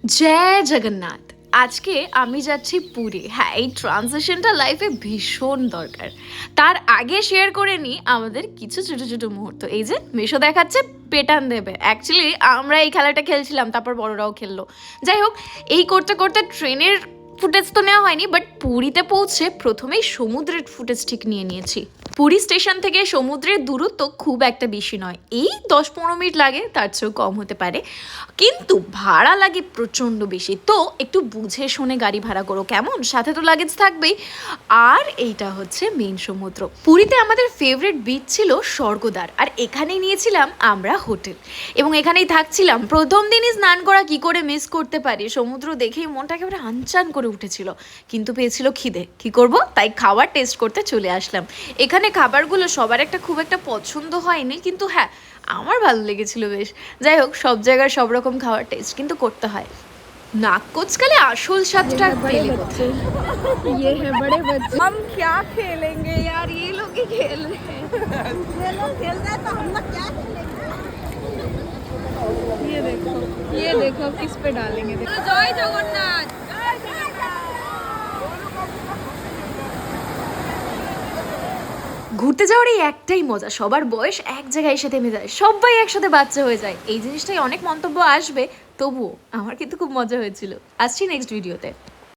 জয় জগন্নাথ। আজকে আমি যাচ্ছি পুরী। হ্যাঁ, এই ট্রানজিশনটা লাইফে ভীষণ দরকার। তার আগে শেয়ার করে নিই আমাদের কিছু ছোট ছোট মুহূর্ত। এই যে মেশো দেখাচ্ছে পেটান দেবে, অ্যাকচুয়ালি আমরা এই খেলাটা খেলছিলাম, তারপর বড়রাও খেললো। যাই হোক, এই করতে করতে ট্রেনের ফুটেজ তো নেওয়া হয়নি, বাট পুরীতে পৌঁছে প্রথমেই সমুদ্রের ফুটেজ ঠিক নিয়ে নিয়েছি। পুরী স্টেশন থেকে সমুদ্রের দূরত্ব খুব একটা বেশি নয়, এই 10-15 মিনিট লাগে, তার চেয়েও কম হতে পারে, কিন্তু ভাড়া লাগে প্রচণ্ড বেশি। তো একটু বুঝে শুনে গাড়ি ভাড়া করো, কেমন? সাথে তো লাগেজ থাকবেই। আর এইটা হচ্ছে মেন সমুদ্র। পুরীতে আমাদের ফেভারিট বিচ ছিল স্বর্গদ্বার, আর এখানেই নিয়েছিলাম আমরা হোটেল, এবং এখানেই থাকছিলাম। প্রথম দিনই স্নান করা কি করে মিস করতে পারি, সমুদ্র দেখেই মনটা একেবারে আনচান করে উঠেছিল, কিন্তু পেয়েছিল খিদে, কি করব, তাই খাবার টেস্ট করতে চলে আসলাম। এখানে খাবারগুলো সবার একটা খুব একটা পছন্দ হয়নি, কিন্তু হ্যাঁ, আমার ভালো লেগেছিল বেশ। যাই হোক, সব জায়গায় সব রকম খাবার টেস্ট কিন্তু করতে হয়। নাক কোচকালে আসল স্বাদটা পেলে কোথায়। ये है बड़े बच्चे। हम क्या खेलेंगे यार, ये लोग ही खेल रहे हैं। ये लोग खेल रहे हैं तो हम लोग क्या खेलेंगे। ये देखो किस पे डालेंगे। जय जगन्नाथ। ঘুরতে যাওয়ার এই একটাই মজা, সবার বয়স এক জায়গায় এসে থেমে যায়, সবাই একসাথে বাচ্চা হয়ে যায়। এই জিনিসটাই অনেক মন্তব্য আসবে, তবুও আমার কিন্তু খুব মজা হয়েছিল। আসছি নেক্সট ভিডিওতে।